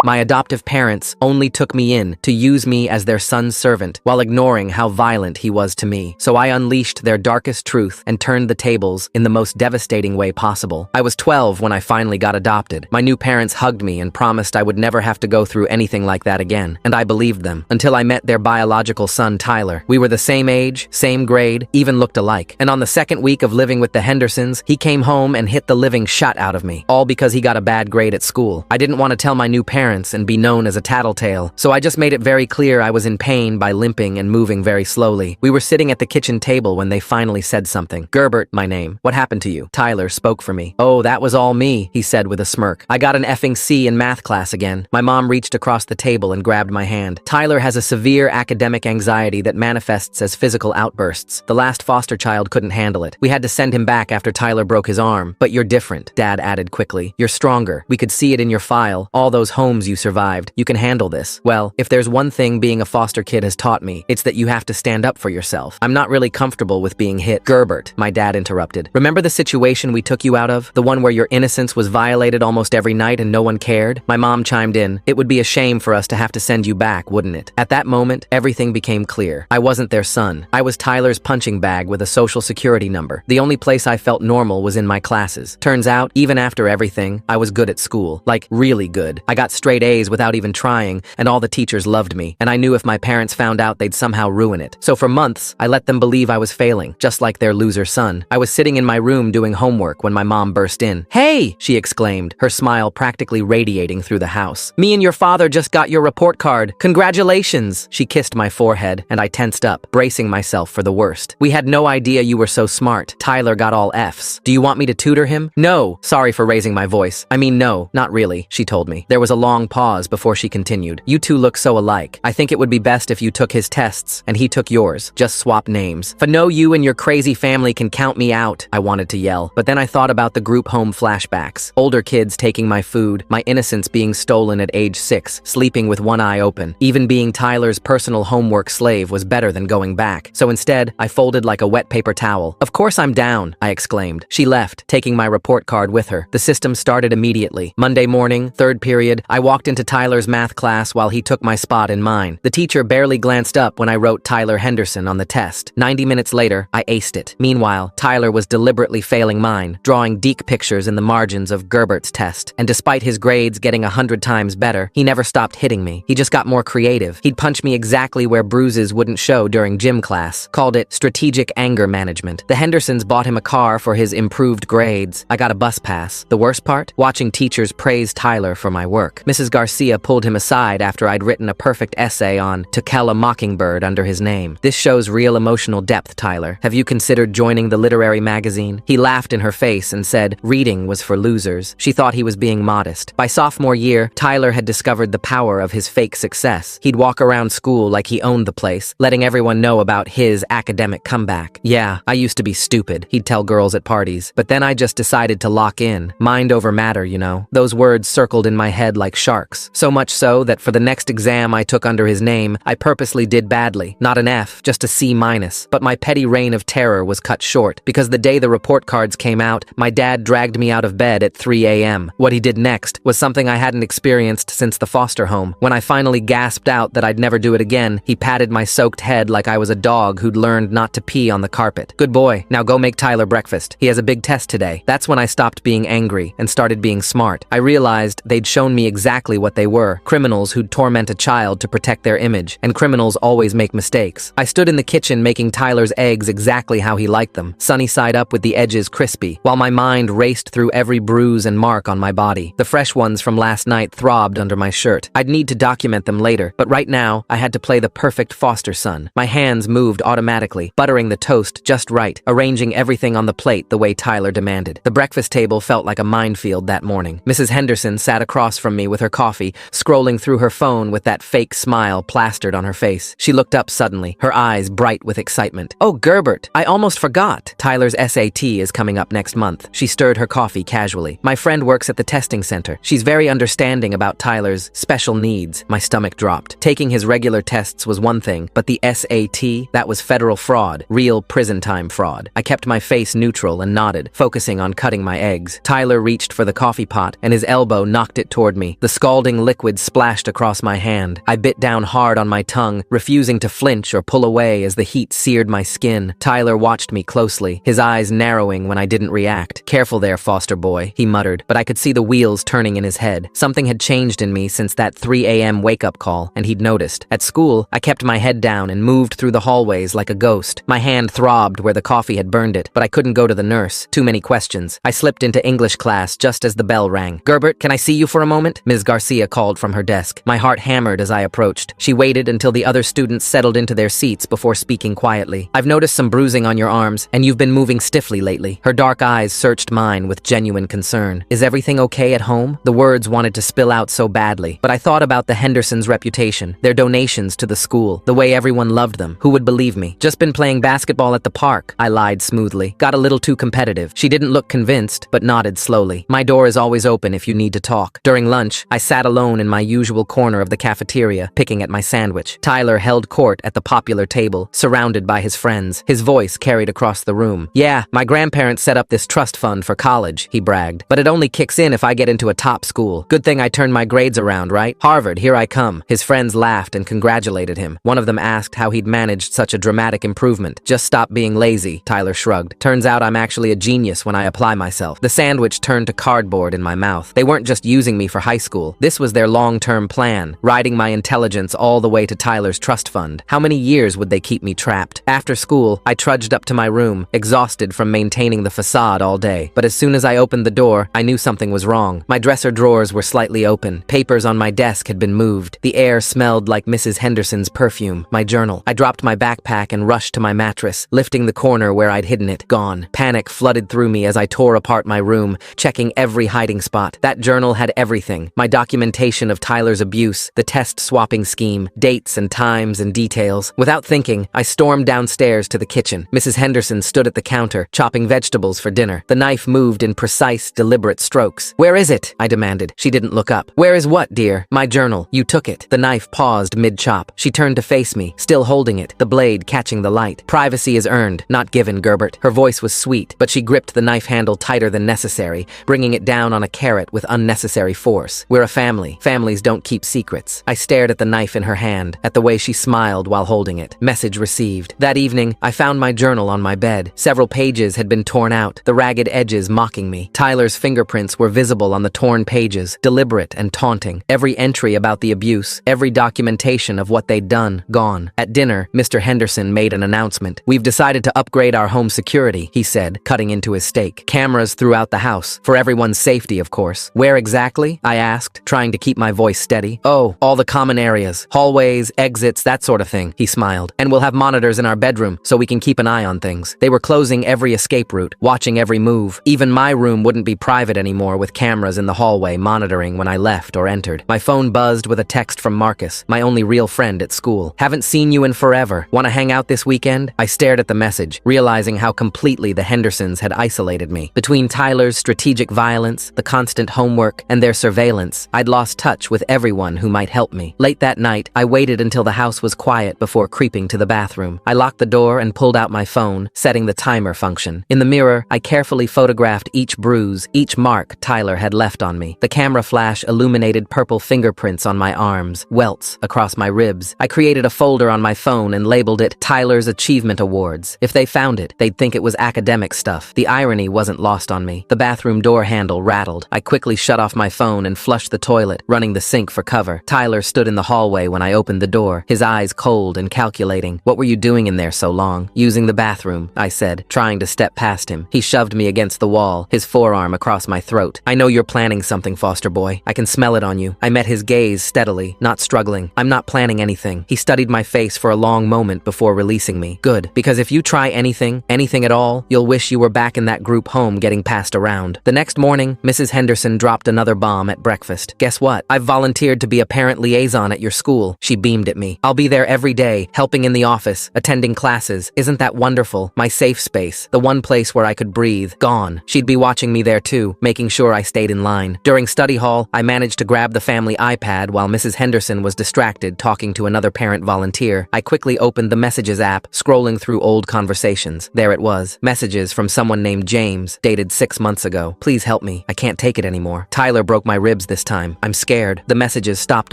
My adoptive parents only took me in to use me as their son's servant while ignoring how violent he was to me. So I unleashed their darkest truth and turned the tables in the most devastating way possible. I was 12 when I finally got adopted. My new parents hugged me and promised I would never have to go through anything like that again. And I believed them until I met their biological son, Tyler. We were the same age, same grade, even looked alike. And on the second week of living with the Hendersons, he came home and hit the living shut out of me, all because he got a bad grade at school. I didn't want to tell my new parents and be known as a tattletale, so I just made it very clear I was in pain by limping and moving very slowly. We were sitting at the kitchen table when they finally said something. Gerbert, my name. What happened to you? Tyler spoke for me. Oh, that was all me, he said with a smirk. I got an effing C in math class again. My mom reached across the table and grabbed my hand. Tyler has a severe academic anxiety that manifests as physical outbursts. The last foster child couldn't handle it. We had to send him back after Tyler broke his arm. But you're different, Dad added quickly. You're stronger. We could see it in your file. All those homes you survived. You can handle this. Well, if there's one thing being a foster kid has taught me, it's that you have to stand up for yourself. I'm not really comfortable with being hit. Gerbert, my dad interrupted. Remember the situation we took you out of? The one where your innocence was violated almost every night and no one cared? My mom chimed in. It would be a shame for us to have to send you back, wouldn't it? At that moment, everything became clear. I wasn't their son. I was Tyler's punching bag with a social security number. The only place I felt normal was in my classes. Turns out, even after everything, I was good at school. Like, really good. I got straight A's without even trying, and all the teachers loved me, and I knew if my parents found out they'd somehow ruin it. So for months, I let them believe I was failing, just like their loser son. I was sitting in my room doing homework when my mom burst in. "Hey!" she exclaimed, her smile practically radiating through the house. "Me and your father just got your report card. Congratulations!" She kissed my forehead, and I tensed up, bracing myself for the worst. "We had no idea you were so smart. Tyler got all F's. Do you want me to tutor him?" "No." Sorry for raising my voice. "I mean, no, not really," she told me. There was a long pause before she continued. "You two look so alike. I think it would be best if you took his tests and he took yours. Just swap names. For no, you and your crazy family can count me out," I wanted to yell. But then I thought about the group home flashbacks. Older kids taking my food, my innocence being stolen at age 6, sleeping with one eye open. Even being Tyler's personal homework slave was better than going back. So instead, I folded like a wet paper towel. "Of course I'm down," I exclaimed. She left, taking my report card with her. The system started immediately. Monday morning, third period, I walked into Tyler's math class while he took my spot in mine. The teacher barely glanced up when I wrote Tyler Henderson on the test. 90 minutes later, I aced it. Meanwhile, Tyler was deliberately failing mine, drawing deek pictures in the margins of Gerbert's test. And despite his grades getting 100 times better, he never stopped hitting me. He just got more creative. He'd punch me exactly where bruises wouldn't show during gym class. Called it strategic anger management. The Hendersons bought him a car for his improved grades. I got a bus pass. The worst part? Watching teachers praise Tyler for my work. Mrs. Garcia pulled him aside after I'd written a perfect essay on To Kill a Mockingbird under his name. "This shows real emotional depth, Tyler. Have you considered joining the literary magazine?" He laughed in her face and said reading was for losers. She thought he was being modest. By sophomore year, Tyler had discovered the power of his fake success. He'd walk around school like he owned the place, letting everyone know about his academic comeback. "Yeah, I used to be stupid," he'd tell girls at parties. "But then I just decided to lock in. Mind over matter, you know." Those words circled in my head like sharks. So much so that for the next exam I took under his name, I purposely did badly. Not an F, just a C-. But my petty reign of terror was cut short, because the day the report cards came out, my dad dragged me out of bed at 3 a.m. What he did next was something I hadn't experienced since the foster home. When I finally gasped out that I'd never do it again, he patted my soaked head like I was a dog who'd learned not to pee on the carpet. "Good boy, now go make Tyler breakfast. He has a big test today." That's when I stopped being angry and started being smart. I realized they'd shown me exactly what they were. Criminals who'd torment a child to protect their image, and criminals always make mistakes. I stood in the kitchen making Tyler's eggs exactly how he liked them, sunny side up with the edges crispy, while my mind raced through every bruise and mark on my body. The fresh ones from last night throbbed under my shirt. I'd need to document them later, but right now, I had to play the perfect foster son. My hands moved automatically, buttering the toast just right, arranging everything on the plate the way Tyler demanded. The breakfast table felt like a minefield that morning. Mrs. Henderson sat across from me with her coffee, scrolling through her phone with that fake smile plastered on her face. She looked up suddenly, her eyes bright with excitement. "Oh, Gerbert, I almost forgot. Tyler's SAT is coming up next month." She stirred her coffee casually. "My friend works at the testing center. She's very understanding about Tyler's special needs." My stomach dropped. Taking his regular tests was one thing, but the SAT, that was federal fraud, real prison time fraud. I kept my face neutral and nodded, focusing on cutting my eggs. Tyler reached for the coffee pot, and his elbow knocked it toward me. The scalding liquid splashed across my hand. I bit down hard on my tongue, refusing to flinch or pull away as the heat seared my skin. Tyler watched me closely, his eyes narrowing when I didn't react. "Careful there, foster boy," he muttered, but I could see the wheels turning in his head. Something had changed in me since that 3 a.m. wake-up call, and he'd noticed. At school, I kept my head down and moved through the hallways like a ghost. My hand throbbed where the coffee had burned it, but I couldn't go to the nurse. Too many questions. I slipped into English class just as the bell rang. "Gerbert, can I see you for a moment?" Ms. Garcia called from her desk. My heart hammered as I approached. She waited until the other students settled into their seats before speaking quietly. "I've noticed some bruising on your arms, and you've been moving stiffly lately." Her dark eyes searched mine with genuine concern. "Is everything okay at home?" The words wanted to spill out so badly, but I thought about the Hendersons' reputation, their donations to the school, the way everyone loved them. Who would believe me? "Just been playing basketball at the park," I lied smoothly. Got a little too competitive. She didn't look convinced, but nodded slowly. "My door is always open if you need to talk." During lunch, I sat alone in my usual corner of the cafeteria, picking at my sandwich. Tyler held court at the popular table, surrounded by his friends. His voice carried across the room. "Yeah, my grandparents set up this trust fund for college," he bragged. "But it only kicks in if I get into a top school. Good thing I turned my grades around, right? Harvard, here I come." His friends laughed and congratulated him. One of them asked how he'd managed such a dramatic improvement. "Just stop being lazy," Tyler shrugged. "Turns out I'm actually a genius when I apply myself." The sandwich turned to cardboard in my mouth. They weren't just using me for high school. This was their long-term plan, riding my intelligence all the way to Tyler's trust fund. How many years would they keep me trapped? After school, I trudged up to my room, exhausted from maintaining the facade all day. But as soon as I opened the door, I knew something was wrong. My dresser drawers were slightly open. Papers on my desk had been moved. The air smelled like Mrs. Henderson's perfume. My journal. I dropped my backpack and rushed to my mattress, lifting the corner where I'd hidden it. Gone. Panic flooded through me as I tore apart my room, checking every hiding spot. That journal had everything. My documentation of Tyler's abuse, the test-swapping scheme, dates and times and details. Without thinking, I stormed downstairs to the kitchen. Mrs. Henderson stood at the counter, chopping vegetables for dinner. The knife moved in precise, deliberate strokes. "Where is it?" I demanded. She didn't look up. "Where is what, dear?" "My journal. You took it." The knife paused mid-chop. She turned to face me, still holding it, the blade catching the light. "Privacy is earned, not given, Gerbert." Her voice was sweet, but she gripped the knife handle tighter than necessary, bringing it down on a carrot with unnecessary force. "We're a family. Families don't keep secrets." I stared at the knife in her hand, at the way she smiled while holding it. Message received. That evening, I found my journal on my bed. Several pages had been torn out, the ragged edges mocking me. Tyler's fingerprints were visible on the torn pages, deliberate and taunting. Every entry about the abuse, every documentation of what they'd done, gone. At dinner, Mr. Henderson made an announcement. "We've decided to upgrade our home security," he said, cutting into his steak. "Cameras throughout the house, for everyone's safety, of course." "Where exactly?" I asked, trying to keep my voice steady. "Oh, all the common areas, hallways, exits, that sort of thing," he smiled. "And we'll have monitors in our bedroom so we can keep an eye on things." They were closing every escape route, watching every move. Even my room wouldn't be private anymore, with cameras in the hallway monitoring when I left or entered. My phone buzzed with a text from Marcus, my only real friend at school. "Haven't seen you in forever. Want to hang out this weekend?" I stared at the message, realizing how completely the Hendersons had isolated me. Between Tyler's strategic violence, the constant homework, and their surveillance, I'd lost touch with everyone who might help me. Late that night, I waited until the house was quiet before creeping to the bathroom. I locked the door and pulled out my phone, setting the timer function. In the mirror, I carefully photographed each bruise, each mark Tyler had left on me. The camera flash illuminated purple fingerprints on my arms, welts across my ribs. I created a folder on my phone and labeled it Tyler's Achievement Awards. If they found it, they'd think it was academic stuff. The irony wasn't lost on me. The bathroom door handle rattled. I quickly shut off my phone and flushed the toilet, running the sink for cover. Tyler stood in the hallway when I opened the door, his eyes cold and calculating. "What were you doing in there so long?" "Using the bathroom," I said, trying to step past him. He shoved me against the wall, his forearm across my throat. "I know you're planning something, foster boy. I can smell it on you." I met his gaze steadily, not struggling. "I'm not planning anything." He studied my face for a long moment before releasing me. "Good, because if you try anything at all, you'll wish you were back in that group home getting passed around." The next morning, Mrs. Henderson dropped another bomb at breakfast. "Guess what? I've volunteered to be a parent liaison at your school." She beamed at me. "I'll be there every day, helping in the office, attending classes. Isn't that wonderful? My safe space, the one place where I could breathe, gone." She'd be watching me there too, making sure I stayed in line. During study hall, I managed to grab the family iPad while Mrs. Henderson was distracted talking to another parent volunteer. I quickly opened the Messages app, scrolling through old conversations. There it was. Messages from someone named James, dated 6 months ago. "Please help me. I can't take it anymore. Tyler broke my ribs this this time. I'm scared. The messages stopped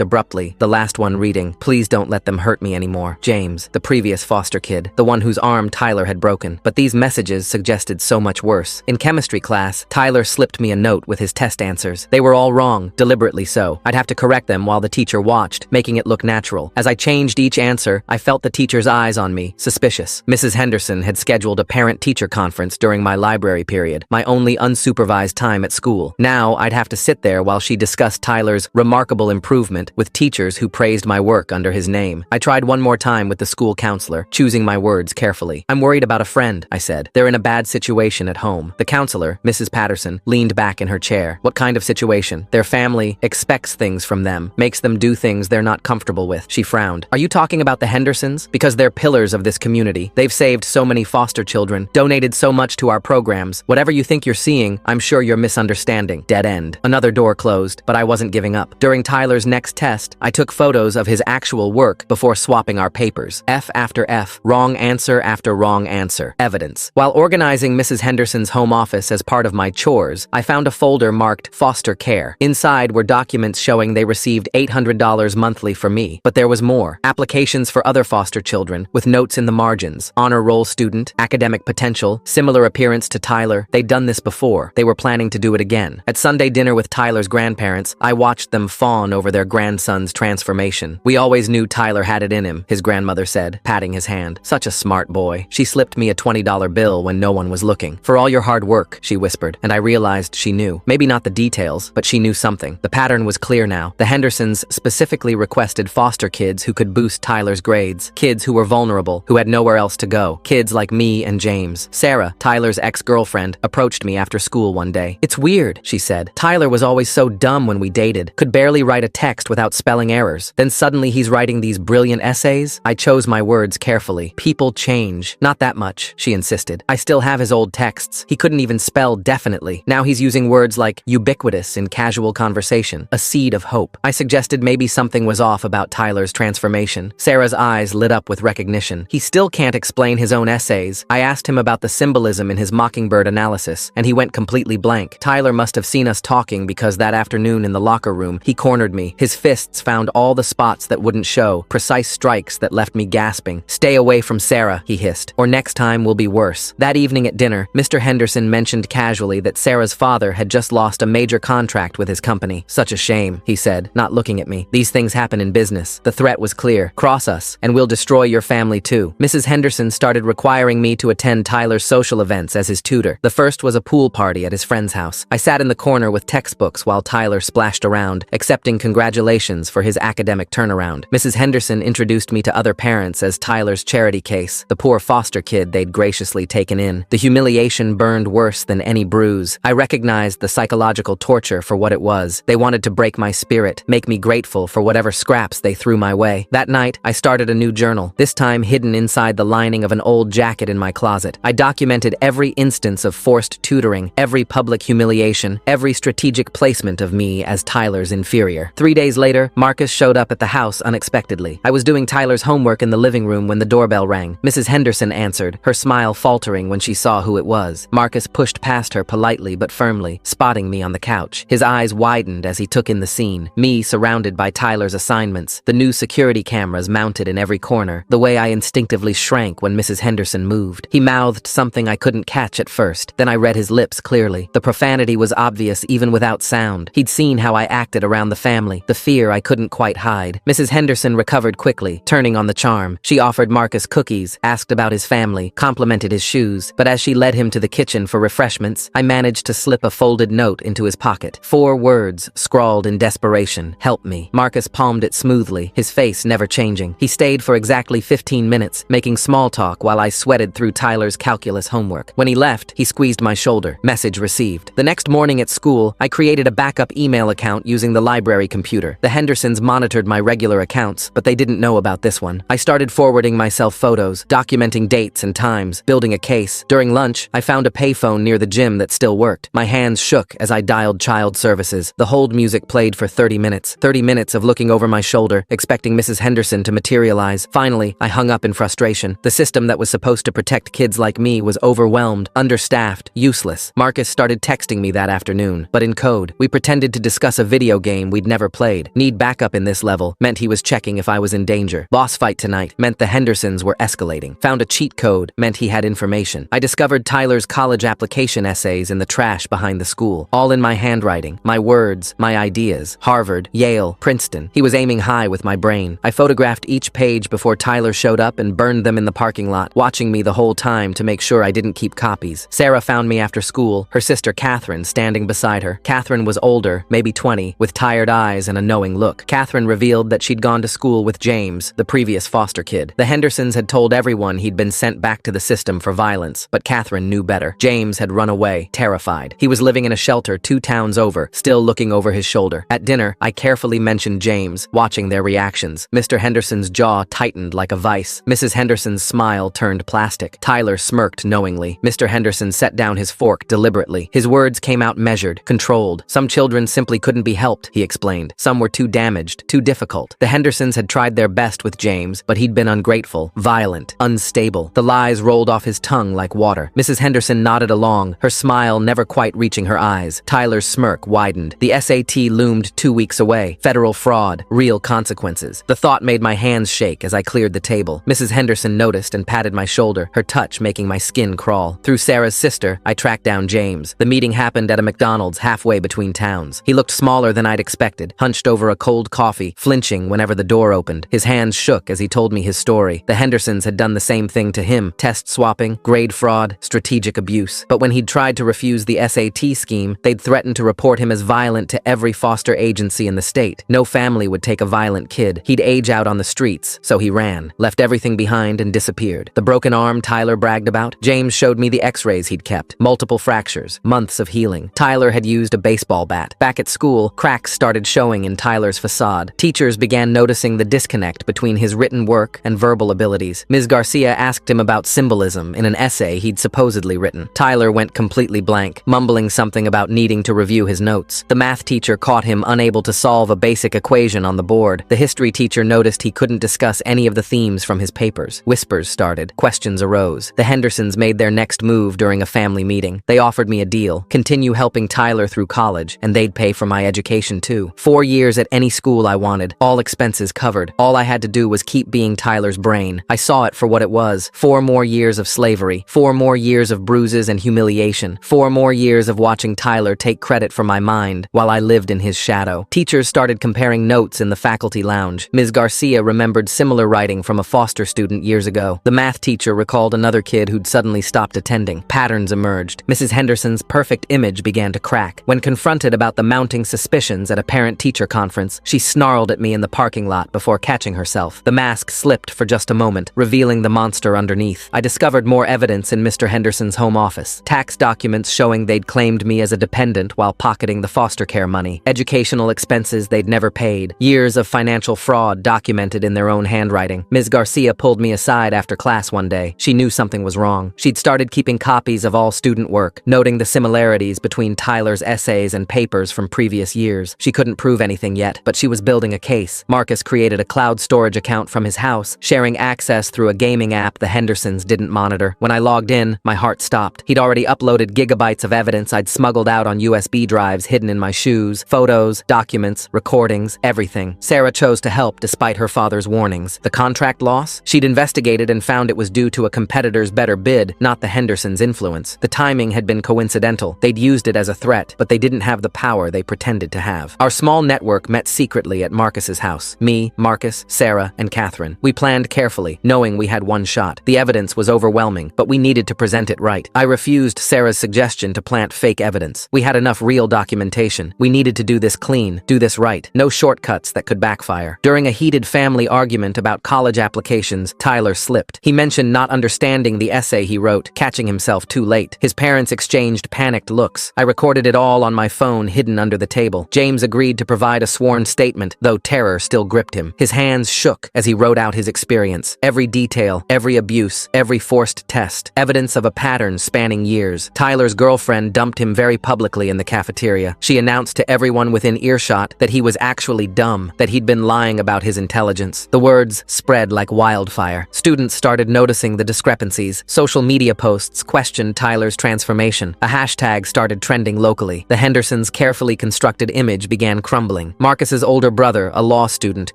abruptly, the last one reading, "Please don't let them hurt me anymore. James," the previous foster kid, the one whose arm Tyler had broken. But these messages suggested so much worse. In chemistry class, Tyler slipped me a note with his test answers. They were all wrong, deliberately so. I'd have to correct them while the teacher watched, making it look natural. As I changed each answer, I felt the teacher's eyes on me, suspicious. Mrs. Henderson had scheduled a parent-teacher conference during my library period, my only unsupervised time at school. Now, I'd have to sit there while she discussed Tyler's remarkable improvement with teachers who praised my work under his name. I tried one more time with the school counselor, choosing my words carefully. "I'm worried about a friend," I said. "They're in a bad situation at home." The counselor, Mrs. Patterson, leaned back in her chair. "What kind of situation?" "Their family expects things from them, makes them do things they're not comfortable with." She frowned. "Are you talking about the Hendersons? Because they're pillars of this community. They've saved so many foster children, donated so much to our programs. Whatever you think you're seeing, I'm sure you're misunderstanding." Dead end. Another door closed, but I wasn't giving up. During Tyler's next test, I took photos of his actual work before swapping our papers. F after F, wrong answer after wrong answer. Evidence. While organizing Mrs. Henderson's home office as part of my chores, I found a folder marked foster care. Inside were documents showing they received $800 monthly for me, but there was more. Applications for other foster children, with notes in the margins. Honor roll student, academic potential, similar appearance to Tyler. They'd done this before. They were planning to do it again. At Sunday dinner with Tyler's grandparents, I watched them fawn over their grandson's transformation. "We always knew Tyler had it in him," his grandmother said, patting his hand. "Such a smart boy." She slipped me a $20 bill when no one was looking. "For all your hard work," she whispered, and I realized she knew. Maybe not the details, but she knew something. The pattern was clear now. The Hendersons specifically requested foster kids who could boost Tyler's grades, kids who were vulnerable, who had nowhere else to go, kids like me and James. Sarah, Tyler's ex-girlfriend, approached me after school one day. "It's weird," she said. "Tyler was always so dumb when we dated, could barely write a text without spelling errors. Then suddenly he's writing these brilliant essays." I chose my words carefully. "People change." "Not that much," she insisted. "I still have his old texts. He couldn't even spell definitely. Now he's using words like ubiquitous in casual conversation. A seed of hope." I suggested maybe something was off about Tyler's transformation. Sarah's eyes lit up with recognition. "He still can't explain his own essays." I asked him about the symbolism in his mockingbird analysis, and he went completely blank. Tyler must have seen us talking because that afternoon in the locker room, he cornered me. His fists found all the spots that wouldn't show, precise strikes that left me gasping. "Stay away from Sarah," he hissed, "or next time will be worse." That evening at dinner, Mr. Henderson mentioned casually that Sarah's father had just lost a major contract with his company. "Such a shame," he said, not looking at me. "These things happen in business." The threat was clear. "Cross us, and we'll destroy your family too." Mrs. Henderson started requiring me to attend Tyler's social events as his tutor. The first was a pool party at his friend's house. I sat in the corner with textbooks while Tyler splashed around, accepting congratulations for his academic turnaround. Mrs. Henderson introduced me to other parents as Tyler's charity case, the poor foster kid they'd graciously taken in. The humiliation burned worse than any bruise. I recognized the psychological torture for what it was. They wanted to break my spirit, make me grateful for whatever scraps they threw my way. That night, I started a new journal, this time hidden inside the lining of an old jacket in my closet. I documented every instance of forced tutoring, every public humiliation, every strategic placement of me as Tyler's inferior. 3 days later, Marcus showed up at the house unexpectedly. I was doing Tyler's homework in the living room when the doorbell rang. Mrs. Henderson answered, her smile faltering when she saw who it was. Marcus pushed past her politely but firmly, spotting me on the couch. His eyes widened as he took in the scene. Me surrounded by Tyler's assignments, the new security cameras mounted in every corner, the way I instinctively shrank when Mrs. Henderson moved. He mouthed something I couldn't catch at first. Then I read his lips clearly. The profanity was obvious even without sound. He'd seen how I acted around the family, the fear I couldn't quite hide. Mrs. Henderson recovered quickly, turning on the charm. She offered Marcus cookies, asked about his family, complimented his shoes, but as she led him to the kitchen for refreshments, I managed to slip a folded note into his pocket. 4 words, scrawled in desperation, "Help me." Marcus palmed it smoothly, his face never changing. He stayed for exactly 15 minutes, making small talk while I sweated through Tyler's calculus homework. When he left, he squeezed my shoulder. Message received. The next morning at school, I created a backup email account using the library computer. The Hendersons monitored my regular accounts, but they didn't know about this one. I started forwarding myself photos, documenting dates and times, building a case. During lunch, I found a payphone near the gym that still worked. My hands shook as I dialed child services. The hold music played for 30 minutes. 30 minutes of looking over my shoulder, expecting Mrs. Henderson to materialize. Finally, I hung up in frustration. The system that was supposed to protect kids like me was overwhelmed, understaffed, useless. Marcus started texting me that afternoon, but in code. We pretended to to discuss a video game we'd never played. Need backup in this level meant he was checking if I was in danger. Boss fight tonight meant the Hendersons were escalating. Found a cheat code meant he had information. I discovered Tyler's college application essays in the trash behind the school. All in my handwriting, my words, my ideas. Harvard, Yale, Princeton. He was aiming high with my brain. I photographed each page before Tyler showed up and burned them in the parking lot, watching me the whole time to make sure I didn't keep copies. Sarah found me after school, her sister Catherine standing beside her. Catherine was older, maybe 20, with tired eyes and a knowing look. Catherine revealed that she'd gone to school with James, the previous foster kid. The Hendersons had told everyone he'd been sent back to the system for violence, but Catherine knew better. James had run away, terrified. He was living in a shelter 2 towns over, still looking over his shoulder. At dinner, I carefully mentioned James, watching their reactions. Mr. Henderson's jaw tightened like a vice. Mrs. Henderson's smile turned plastic. Tyler smirked knowingly. Mr. Henderson set down his fork deliberately. His words came out measured, controlled. Some children simply couldn't be helped, he explained. Some were too damaged, too difficult. The Hendersons had tried their best with James, but he'd been ungrateful, violent, unstable. The lies rolled off his tongue like water. Mrs. Henderson nodded along, her smile never quite reaching her eyes. Tyler's smirk widened. The SAT loomed 2 weeks away. Federal fraud, real consequences. The thought made my hands shake as I cleared the table. Mrs. Henderson noticed and patted my shoulder, her touch making my skin crawl. Through Sarah's sister, I tracked down James. The meeting happened at a McDonald's halfway between towns. He looked smaller than I'd expected, hunched over a cold coffee, flinching whenever the door opened. His hands shook as he told me his story. The Hendersons had done the same thing to him. Test swapping, grade fraud, strategic abuse. But when he'd tried to refuse the SAT scheme, they'd threatened to report him as violent to every foster agency in the state. No family would take a violent kid. He'd age out on the streets, so he ran, left everything behind and disappeared. The broken arm Tyler bragged about? James showed me the x-rays he'd kept. Multiple fractures, months of healing. Tyler had used a baseball bat. Back at school, cracks started showing in Tyler's facade. Teachers began noticing the disconnect between his written work and verbal abilities. Ms. Garcia asked him about symbolism in an essay he'd supposedly written. Tyler went completely blank, mumbling something about needing to review his notes. The math teacher caught him unable to solve a basic equation on the board. The history teacher noticed he couldn't discuss any of the themes from his papers. Whispers started. Questions arose. The Hendersons made their next move during a family meeting. They offered me a deal. Continue helping Tyler through college, and they'd pay for my education too. 4 years at any school I wanted, all expenses covered. All I had to do was keep being Tyler's brain. I saw it for what it was. 4 more years of slavery. 4 more years of bruises and humiliation. 4 more years of watching Tyler take credit for my mind while I lived in his shadow. Teachers started comparing notes in the faculty lounge. Ms. Garcia remembered similar writing from a foster student years ago. The math teacher recalled another kid who'd suddenly stopped attending. Patterns emerged. Mrs. Henderson's perfect image began to crack. When confronted about the mounting suspicions at a parent-teacher conference, she snarled at me in the parking lot before catching herself. The mask slipped for just a moment, revealing the monster underneath. I discovered more evidence in Mr. Henderson's home office. Tax documents showing they'd claimed me as a dependent while pocketing the foster care money. Educational expenses they'd never paid. Years of financial fraud documented in their own handwriting. Ms. Garcia pulled me aside after class one day. She knew something was wrong. She'd started keeping copies of all student work, noting the similarities between Tyler's essays and papers from previous years. She couldn't prove anything yet, but she was building a case. Marcus created a cloud storage account from his house, sharing access through a gaming app the Hendersons didn't monitor. When I logged in, my heart stopped. He'd already uploaded gigabytes of evidence I'd smuggled out on USB drives hidden in my shoes, photos, documents, recordings, everything. Sarah chose to help despite her father's warnings. The contract loss? She'd investigated and found it was due to a competitor's better bid, not the Hendersons' influence. The timing had been coincidental. They'd used it as a threat, but they didn't have the power they pretended to have. Our small network met secretly at Marcus's house. Me, Marcus, Sarah, and Catherine. We planned carefully, knowing we had one shot. The evidence was overwhelming, but we needed to present it right. I refused Sarah's suggestion to plant fake evidence. We had enough real documentation. We needed to do this clean, do this right. No shortcuts that could backfire. During a heated family argument about college applications, Tyler slipped. He mentioned not understanding the essay he wrote, catching himself too late. His parents exchanged panicked looks. I recorded it all on my phone hidden under the table. James agreed to provide a sworn statement, though terror still gripped him. His hands shook as he wrote out his experience. Every detail, every abuse, every forced test. Evidence of a pattern spanning years. Tyler's girlfriend dumped him very publicly in the cafeteria. She announced to everyone within earshot that he was actually dumb, that he'd been lying about his intelligence. The words spread like wildfire. Students started noticing the discrepancies. Social media posts questioned Tyler's transformation. A hashtag started trending locally. The Hendersons carefully carefully constructed image began crumbling. Marcus's older brother, a law student,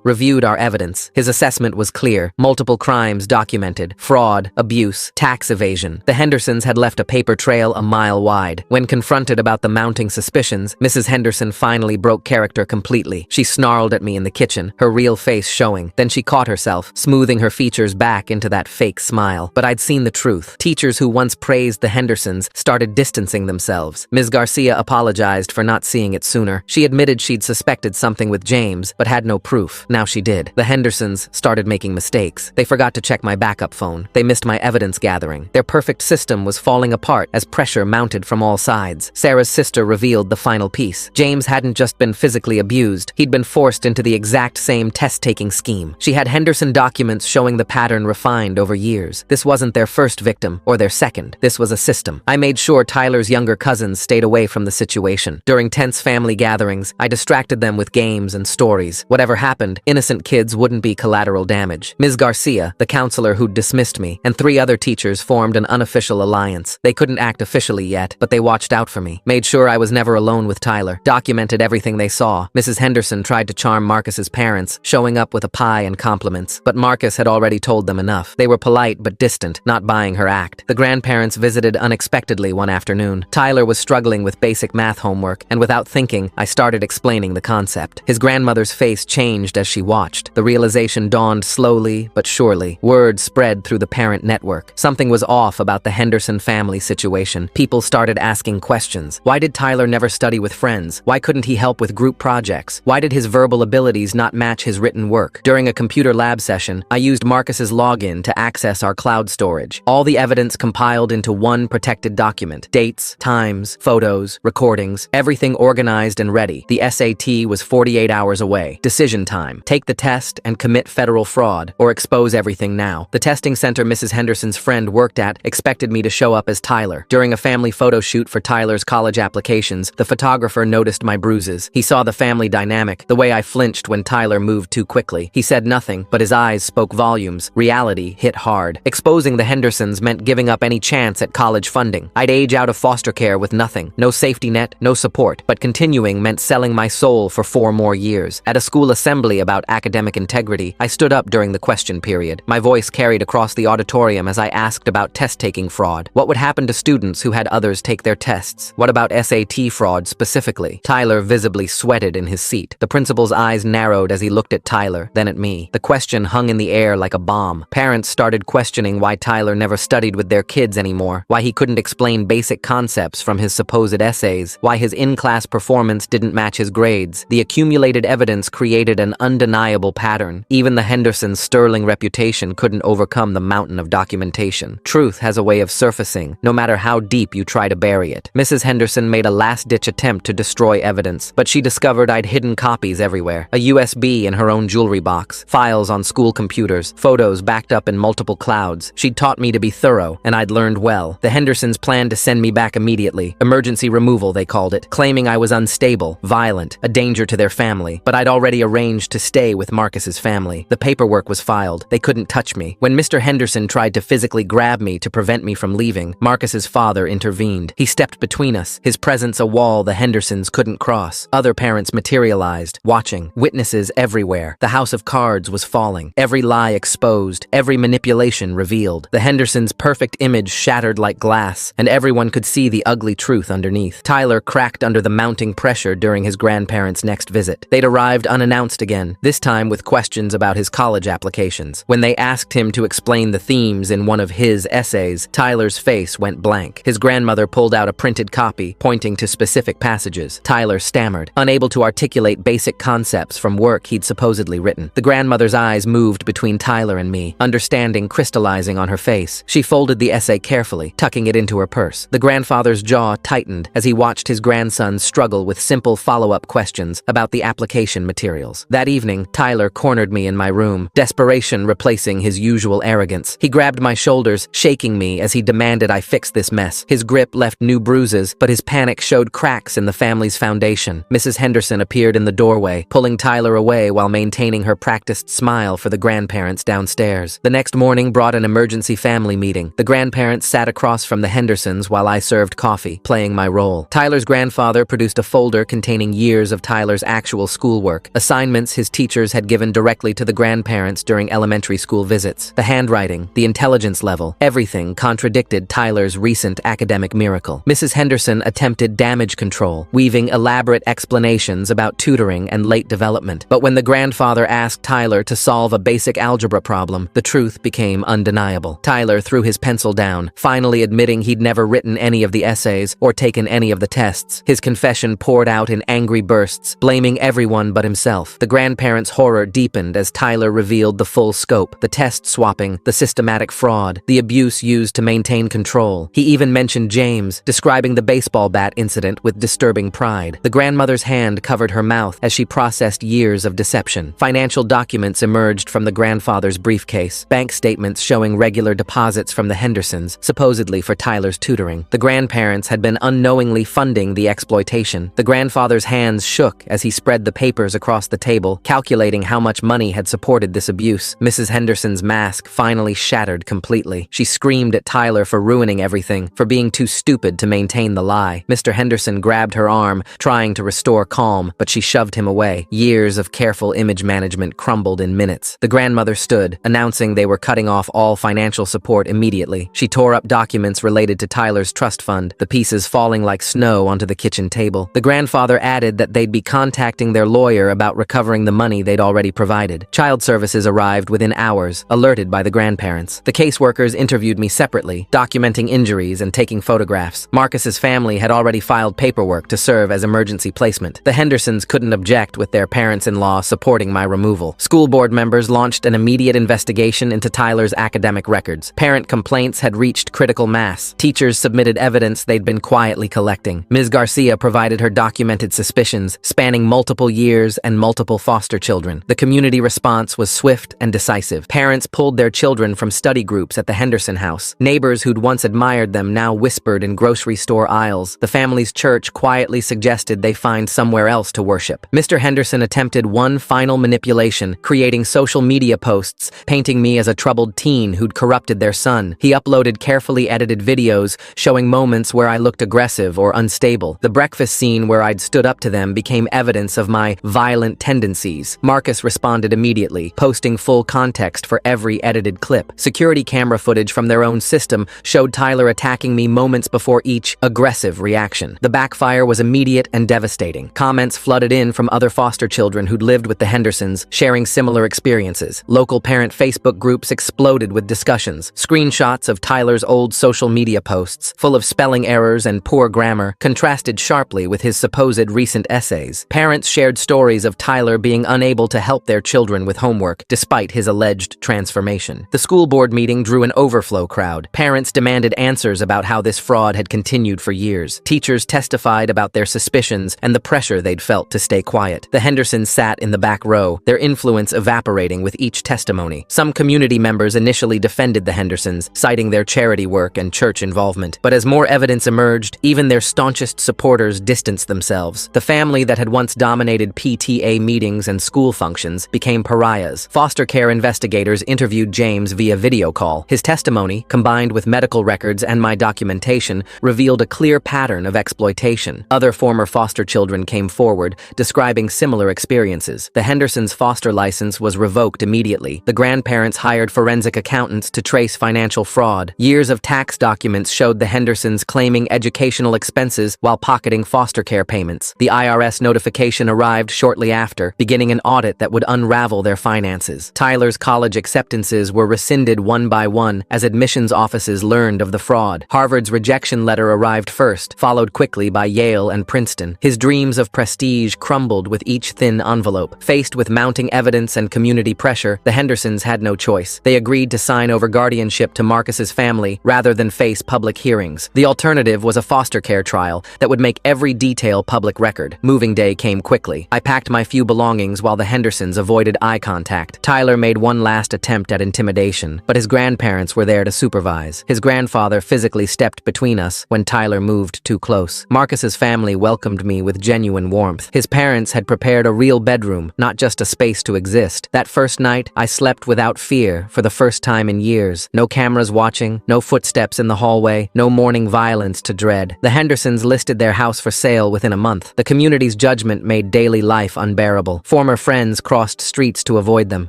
reviewed our evidence. His assessment was clear. Multiple crimes documented: fraud, abuse, tax evasion. The Hendersons had left a paper trail a mile wide. When confronted about the mounting suspicions, Mrs. Henderson finally broke character completely. She snarled at me in the kitchen, her real face showing. Then she caught herself, smoothing her features back into that fake smile. But I'd seen the truth. Teachers who once praised the Hendersons started distancing themselves. Ms. Garcia apologized for not seeing it sooner. She admitted she'd suspected something with James, but had no proof. Now she did. The Hendersons started making mistakes. They forgot to check my backup phone. They missed my evidence gathering. Their perfect system was falling apart as pressure mounted from all sides. Sarah's sister revealed the final piece. James hadn't just been physically abused. He'd been forced into the exact same test-taking scheme. She had Henderson documents showing the pattern refined over years. This wasn't their first victim, or their second. This was a system. I made sure Tyler's younger cousins stayed away from the situation. During tense family gatherings, I distracted them with games and stories. Whatever happened, innocent kids wouldn't be collateral damage. Ms. Garcia, the counselor who'd dismissed me, and 3 other teachers formed an unofficial alliance. They couldn't act officially yet, but they watched out for me, made sure I was never alone with Tyler, documented everything they saw. Mrs. Henderson tried to charm Marcus's parents, showing up with a pie and compliments, but Marcus had already told them enough. They were polite but distant, not buying her act. The grandparents visited unexpectedly one afternoon. Tyler was struggling with basic math homework, and without thinking, I started explaining the concept. His grandmother's face changed as she watched. The realization dawned slowly but surely. Word spread through the parent network. Something was off about the Henderson family situation. People started asking questions. Why did Tyler never study with friends? Why couldn't he help with group projects? Why did his verbal abilities not match his written work? During a computer lab session, I used Marcus's login to access our cloud storage. All the evidence compiled into one protected document. Dates, times, photos, recordings, everything organized and ready. The SAT was 48 hours away. Decision time. Take the test and commit federal fraud, or expose everything now. The testing center Mrs. Henderson's friend worked at expected me to show up as Tyler. During a family photo shoot for Tyler's college applications, the photographer noticed my bruises. He saw the family dynamic, the way I flinched when Tyler moved too quickly. He said nothing, but his eyes spoke volumes. Reality hit hard. Exposing the Hendersons meant giving up any chance at college funding. I'd age out of foster care with nothing. No safety net, no support. But continuing meant selling my soul for 4 more years. At a school assembly about academic integrity, I stood up during the question period. My voice carried across the auditorium as I asked about test-taking fraud. What would happen to students who had others take their tests? What about SAT fraud specifically? Tyler visibly sweated in his seat. The principal's eyes narrowed as he looked at Tyler, then at me. The question hung in the air like a bomb. Parents started questioning why Tyler never studied with their kids anymore, why he couldn't explain basic concepts from his supposed essays, why his in-class performance didn't match his grades. The accumulated evidence created an undeniable pattern. Even the Hendersons' sterling reputation couldn't overcome the mountain of documentation. Truth has a way of surfacing, no matter how deep you try to bury it. Mrs. Henderson made a last-ditch attempt to destroy evidence, but she discovered I'd hidden copies everywhere. A USB in her own jewelry box, files on school computers, photos backed up in multiple clouds. She'd taught me to be thorough, and I'd learned well. The Hendersons planned to send me back immediately. Emergency removal, they called it, claiming I was unstable, violent, a danger to their family. But I'd already arranged to stay with Marcus's family. The paperwork was filed. They couldn't touch me. When Mr. Henderson tried to physically grab me to prevent me from leaving, Marcus's father intervened. He stepped between us, his presence a wall the Hendersons couldn't cross. Other parents materialized, watching, witnesses everywhere. The house of cards was falling, every lie exposed, every manipulation revealed. The Hendersons' perfect image shattered like glass, and everyone could see the ugly truth underneath. Tyler cracked under the mounting pressure during his grandparents' next visit. They'd arrived unannounced again, this time with questions about his college applications. When they asked him to explain the themes in one of his essays, Tyler's face went blank. His grandmother pulled out a printed copy, pointing to specific passages. Tyler stammered, unable to articulate basic concepts from work he'd supposedly written. The grandmother's eyes moved between Tyler and me, understanding crystallizing on her face. She folded the essay carefully, tucking it into her purse. The grandfather's jaw tightened as he watched his grandson struggle with simple follow-up questions about the application materials. That evening, Tyler cornered me in my room, desperation replacing his usual arrogance. He grabbed my shoulders, shaking me as he demanded I fix this mess. His grip left new bruises, but his panic showed cracks in the family's foundation. Mrs. Henderson appeared in the doorway, pulling Tyler away while maintaining her practiced smile for the grandparents downstairs. The next morning brought an emergency family meeting. The grandparents sat across from the Hendersons while I served coffee, playing my role. Tyler's grandfather produced a folder containing years of Tyler's actual schoolwork, assignments his teachers had given directly to the grandparents during elementary school visits. The handwriting, the intelligence level, everything contradicted Tyler's recent academic miracle. Mrs. Henderson attempted damage control, weaving elaborate explanations about tutoring and late development. But when the grandfather asked Tyler to solve a basic algebra problem, the truth became undeniable. Tyler threw his pencil down, finally admitting he'd never written any of the essays or taken any of the tests. His confession poured out in angry bursts, blaming everyone but himself. The grandparents' horror deepened as Tyler revealed the full scope: the test swapping, the systematic fraud, the abuse used to maintain control. He even mentioned James, describing the baseball bat incident with disturbing pride. The grandmother's hand covered her mouth as she processed years of deception. Financial documents emerged from the grandfather's briefcase, bank statements showing regular deposits from the Hendersons, supposedly for Tyler's tutoring. The grandparents had been unknowingly funding the exploitation. The grandfather's hands shook as he spread the papers across the table, calculating how much money had supported this abuse. Mrs. Henderson's mask finally shattered completely. She screamed at Tyler for ruining everything, for being too stupid to maintain the lie. Mr. Henderson grabbed her arm, trying to restore calm, but she shoved him away. Years of careful image management crumbled in minutes. The grandmother stood, announcing they were cutting off all financial support immediately. She tore up documents related to Tyler's trust fund, the pieces falling like snow onto the kitchen table. The grandfather added that they'd be contacting their lawyer about recovering the money they'd already provided. Child services arrived within hours, alerted by the grandparents. The caseworkers interviewed me separately, documenting injuries and taking photographs. Marcus's family had already filed paperwork to serve as emergency placement. The Hendersons couldn't object with their parents-in-law supporting my removal. School board members launched an immediate investigation into Tyler's academic records. Parent complaints had reached critical mass. Teachers submitted evidence they'd been quietly collecting. Ms. Garcia provided her documented suspicions, spanning multiple years and multiple foster children. The community response was swift and decisive. Parents pulled their children from study groups at the Henderson house. Neighbors who'd once admired them now whispered in grocery store aisles. The family's church quietly suggested they find somewhere else to worship. Mr. Henderson attempted one final manipulation, creating social media posts, painting me as a troubled teen who'd corrupted their son. He uploaded carefully edited videos showing moments where I looked aggressive or unstable. The breakfast scene where I'd stood up to them became evidence of my violent tendencies. Marcus responded immediately, posting full context for every edited clip. Security camera footage from their own system showed Tyler attacking me moments before each aggressive reaction. The backfire was immediate and devastating. Comments flooded in from other foster children who'd lived with the Hendersons, sharing similar experiences. Local parent Facebook groups exploded with discussions. Screenshots of Tyler's old social media posts, full of spelling errors and poor grammar, contrasted sharply with his supposed recent essays. Parents shared stories of Tyler being unable to help their children with homework, despite his alleged transformation. The school board meeting drew an overflow crowd. Parents demanded answers about how this fraud had continued for years. Teachers testified about their suspicions and the pressure they'd felt to stay quiet. The Hendersons sat in the back row, their influence evaporating with each testimony. Some community members initially defended the Hendersons, citing their charity work and church involvement. But as more evidence emerged, even their staunchest supporters distanced themselves. The family that had once dominated PTA meetings and school functions became pariahs. Foster care investigators interviewed James via video call. His testimony, combined with medical records and my documentation, revealed a clear pattern of exploitation. Other former foster children came forward, describing similar experiences. The Hendersons' foster license was revoked immediately. The grandparents hired forensic accountants to trace financial fraud. Years of tax documents showed the Hendersons claiming educational expenses while pocketing foster care payments. The IRS notification arrived shortly after, beginning an audit that would unravel their finances. Tyler's college acceptances were rescinded one by one as admissions offices learned of the fraud. Harvard's rejection letter arrived first, followed quickly by Yale and Princeton. His dreams of prestige crumbled with each thin envelope. Faced with mounting evidence and community pressure, the Hendersons had no choice. They agreed to sign over guardianship to Marcus's family rather than face public hearings. The alternative was a foster care trial that would make every detail public record. Moving day came quickly. I packed my few belongings while the Hendersons avoided eye contact. Tyler made one last attempt at intimidation, but his grandparents were there to supervise. His grandfather physically stepped between us when Tyler moved too close. Marcus's family welcomed me with genuine warmth. His parents had prepared a real bedroom, not just a space to exist. That first night, I slept without fear for the first time in years. No cameras watching, no footsteps in the hallway, no morning violence to dread. The Hendersons listed their house for sale within a month. The community's judgment made daily life unbearable. Former friends crossed streets to avoid them.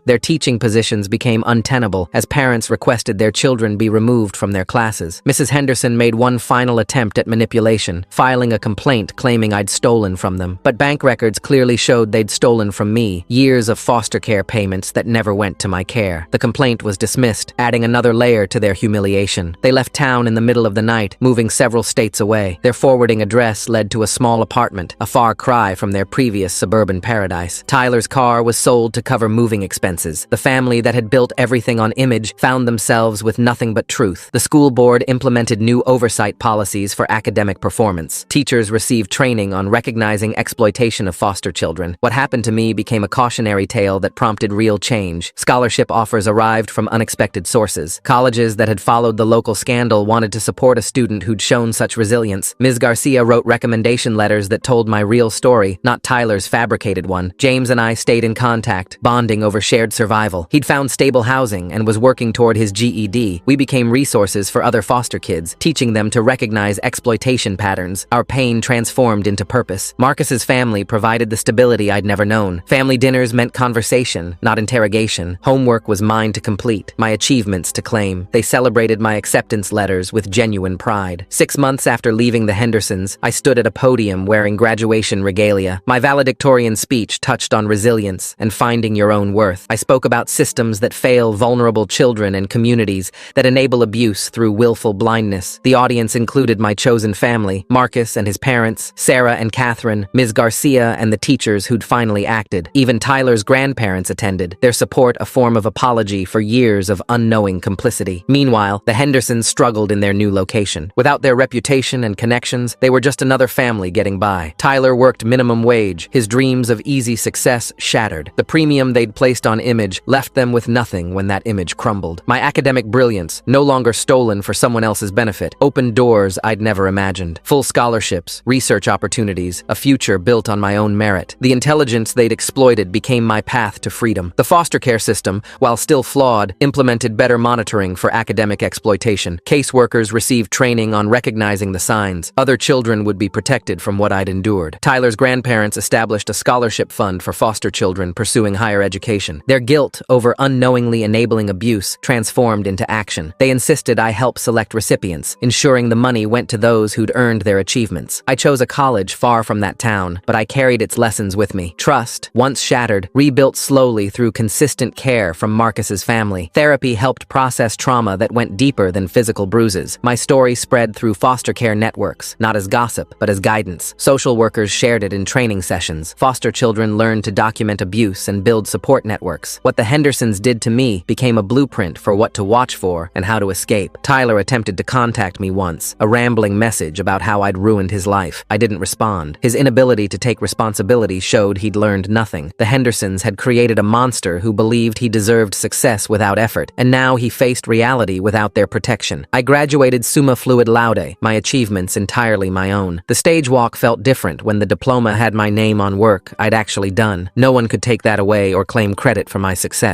Their teaching positions became untenable as parents requested their children be removed from their classes. Mrs. Henderson made one final attempt at manipulation, filing a complaint claiming I'd stolen from them. But bank records clearly showed they'd stolen from me years of foster care payments that never went to my care. The complaint was dismissed, adding another layer to their humiliation. They left town in the middle of the night, moving several states away. Their forwarding address led to a small apartment, a far cry from their previous suburban paradise. Tyler's car was sold to cover moving expenses. The family that had built everything on image found themselves with nothing but truth. The school board implemented new oversight policies for academic performance. Teachers received training on recognizing exploitation of foster children. What happened to me became a cautionary tale that prompted real change. Scholarship offers arrived from unexpected sources. Colleges that had followed the local scandal wanted to support a student who'd shown such resilience. Ms. Garcia wrote recommendation letters that told my real story, not Tyler's fabricated one. James and I stayed in contact, bonding over shared survival. He'd found stable housing and was working toward his GED. We became resources for other foster kids, teaching them to recognize exploitation patterns. Our pain transformed into purpose. Marcus's family provided the stability I'd never known. Family dinners meant conversation, not interrogation. Homework was mine to complete, my achievements to claim. They celebrated my acceptance letters with genuine pride. 6 months after leaving the Hendersons, I stood at a podium wearing graduation regalia. My valedictorian speech touched on resilience and finding your own worth. I spoke about systems that fail vulnerable children and communities that enable abuse through willful blindness. The audience included my chosen family, Marcus and his parents, Sarah and Catherine, Ms. Garcia and the teachers who'd finally acted. Even Tyler's grandparents attended, their support a form of apology for years of unknowing complicity. Meanwhile, the Hendersons struggled in their new location. Without their reputation and connections, they were just another family getting by. Tyler worked minimum wage, his dreams of easy success shattered. The premium they'd placed on image left them with nothing when that image crumbled. My academic brilliance, no longer stolen for someone else's benefit, opened doors I'd never imagined. Full scholarships, research opportunities, a future built on my own merit. The intelligence they'd exploited became my path to freedom. The foster care system, while still flawed, implemented better monitoring for academic exploitation. Caseworkers received training on recognizing the signs. Other children would be protected from what I'd endured. Tyler's grandparents established a scholarship fund for foster children pursuing higher education. Their guilt over unknowingly enabling abuse transformed into action. They insisted I help select recipients, ensuring the money went to those who'd earned their achievements. I chose a college far from that town, but I carried its lessons with me. Trust, once shattered, rebuilt slowly through consistent care from Marcus's family. Therapy helped process trauma that went deeper than physical bruises. My story spread through foster care networks, not as gossip, but as guidance. Social workers shared it in training sessions. Foster children learned to document abuse and build support networks. What the Hendersons did to me became a blueprint for what to watch for and how to escape. Tyler attempted to contact me once, a rambling message about how I'd ruined his life. I didn't respond. His inability to take responsibility showed he'd learned nothing. The Hendersons had created a monster who believed he deserved success without effort, and now he faced reality without their protection. I graduated summa fluid laude, my achievements entirely my own. The stage walk felt different when the diploma had my name on work I'd actually done. No one could take that away or claim credit for my success.